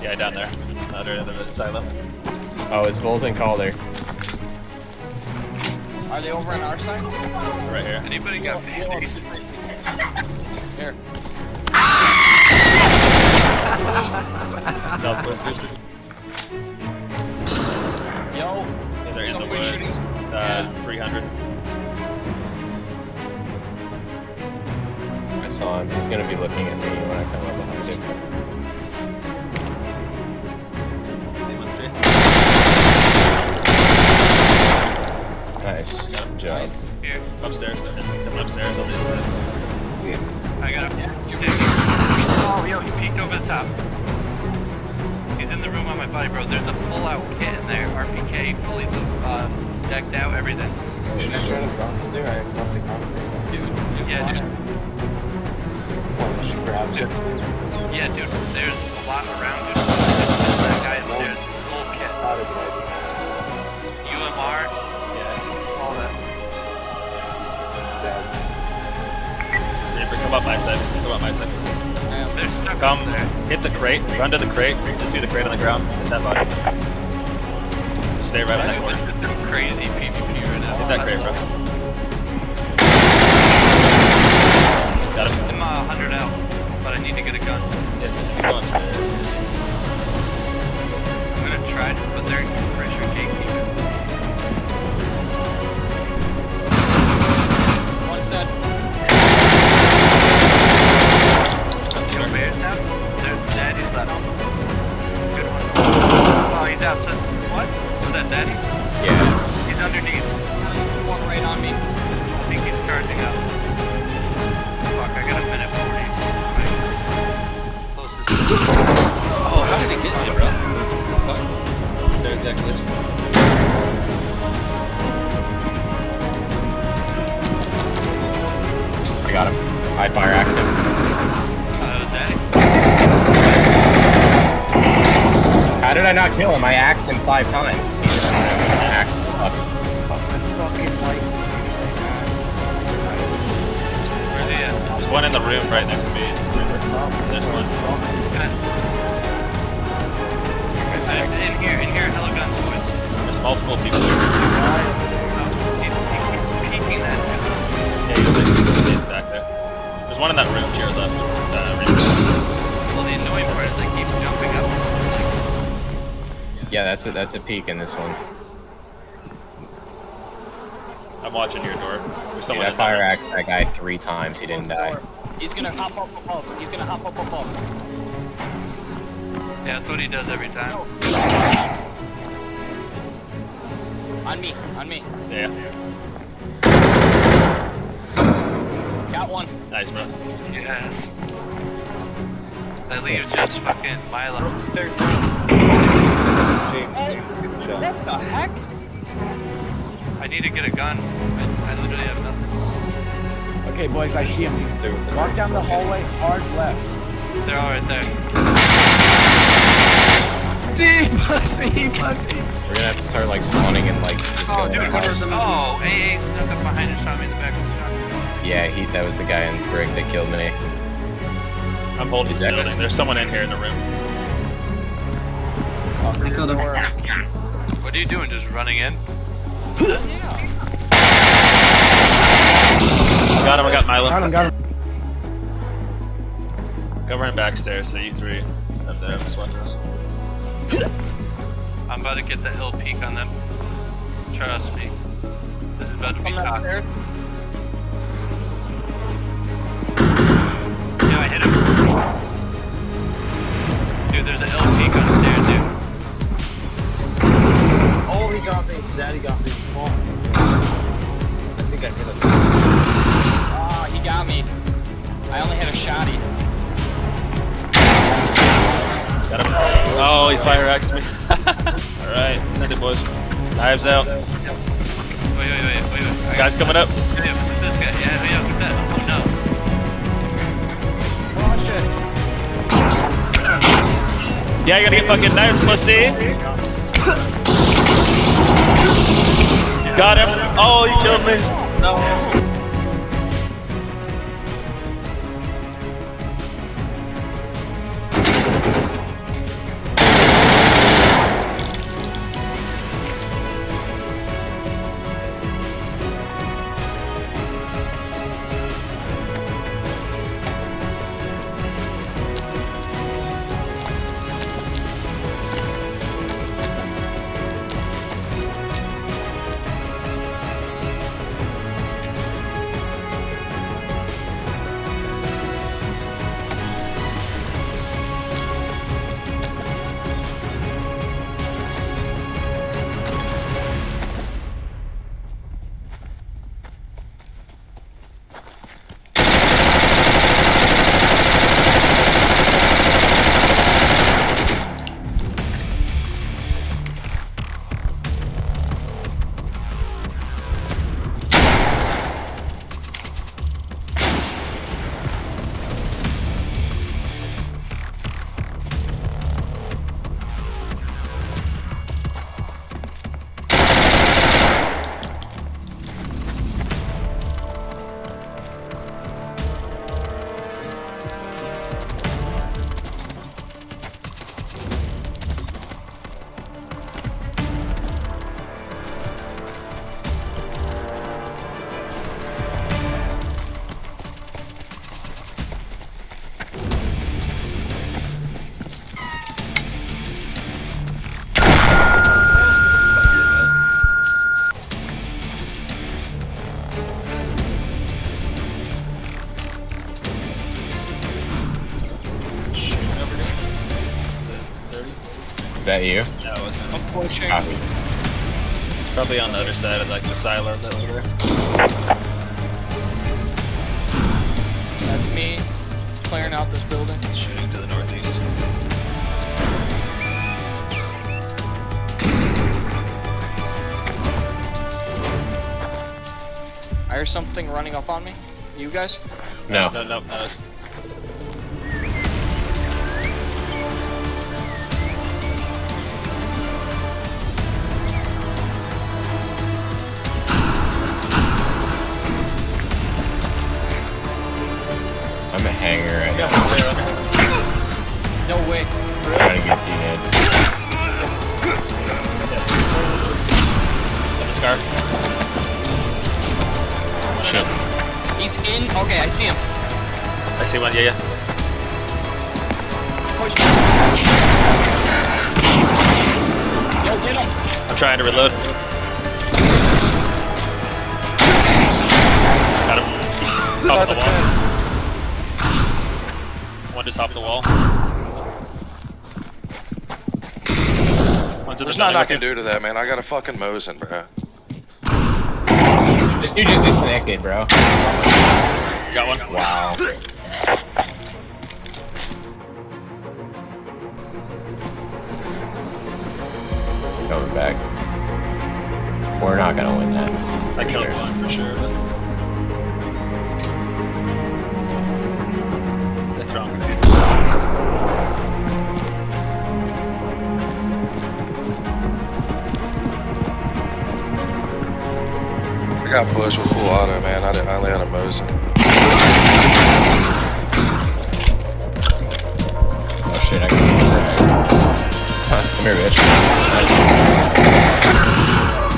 Yeah, down there. Under the silo. Oh, it's Bolt and Calder. Are they over on our side? Right here. Anybody got band-aids? Here. Southwest booster. Yo. Yeah, they're in the Somebody woods. shooting. 300. I saw him. He's gonna be looking at me when I come up behind him. Same with 3. Nice. Good job. Here, Upstairs. Coming upstairs on the inside. I got him. Oh, yo, he peeked over the top. He's in the room on my body, bro. There's a full-out kit in there. RPK, fully decked out, everything. Should I try to run there? I have nothing on there. Dude, Yeah, dude. Well, she grabs it. Yeah, dude. There's a lot around, dude. That guy in there, full kit. Not a good idea. UMR, Yeah. all that. Dead. Come up my side. Come up my side. They're stuck Come, up there. hit the crate. Run to the crate. You see the crate on the ground. Hit that body. Just stay right on that Dude, corner. this is some crazy PvP right now. Hit that crate, bro. Got him. I'm 100 out, but I need to get a gun. Yeah, you go upstairs. I'm gonna try to, but they're pressure gatekeeping. One's dead. Yo, bears now? There's Daddy's left. Good one. Oh, he's outside. What? Was that Daddy? Yeah. He's underneath. One right on me. I think he's charging up. Fuck, I got a minute 40. Right. Closest. Oh, how did he get me, bro? Fuck. There's that glitch. I got him. High fire accident. That was Daddy? How did I not kill him? I axed him 5 times. Axed his fucking. Where's he at? There's one in the room right next to me. There's one. In here, hella guns, boys. There's multiple people here. He's peeking that dude. Yeah, he's back there. There's one in that room to your left. Well, the annoying part is they keep jumping up. Yeah, that's a peek in this one. I'm watching your door. There's Dude, someone I in fire there. axed that guy 3 times. He didn't die. He's gonna hop up above. He's gonna hop up above. Yeah, that's what he does every time. On me. On me. Yeah. Got one. Nice, bro. Yes. That leaves just fucking Milo. James, good job. What the heck? I need to get a gun. I literally have nothing. Okay, boys, I see him. He's walk down the hallway, hard left. They're all right there. Pussy. We're gonna have to start like spawning and like just Oh, going dude, to the house. oh, AA snuck up behind and shot me in the back of the shot. Yeah, that was the guy in the brick that killed me. I'm holding this building. There's someone in here in the room. I killed him. What are you doing? Just running in? Got him, I got Milo. Got him. Go running backstairs, so you 3 up there, just watch us. I'm about to get the hill peak on them. Trust me. This is about to be Coming hot. upstairs. Yeah, I hit him. Dude, there's a hill peak on the stairs, dude. Oh, he got me. Daddy got me. Come on. I think I hit him. Ah, he got me. I only had a shotty. Got him. Oh, he fire axed me. Alright, send it, boys. Knives out. Wait. I Guys coming up. Yeah, who's this guy? Yeah, who's that? Oh no. Yeah, you're gonna get fucking knifed, pussy. Got him. Oh, you killed me. No. Is that you? No, it wasn't. I'm pushing. Copy. It's probably on the other side of like the silo that was there. That's me clearing out this building. Shooting to the northeast. I hear something running up on me. You guys? No. No, not us. I'm a hanger right now. No way. Trying to get to you, Ned. Got the scar. Shit. He's in. Okay, I see him. I see one. Yeah. Push. Yo, get him. I'm trying to reload. Got him. Top of the wall. One just hopped the wall. One's in There's the nothing I building can do to that, man. I got a fucking Mosin, bro. This dude just disconnected, bro. Got one. Wow. Coming back. We're not gonna win that. I killed one for sure. But... They're throwing grenades. I got pushed with full auto, man. I only had a Mosin. Oh shit, I can. Come here, bitch. Nice.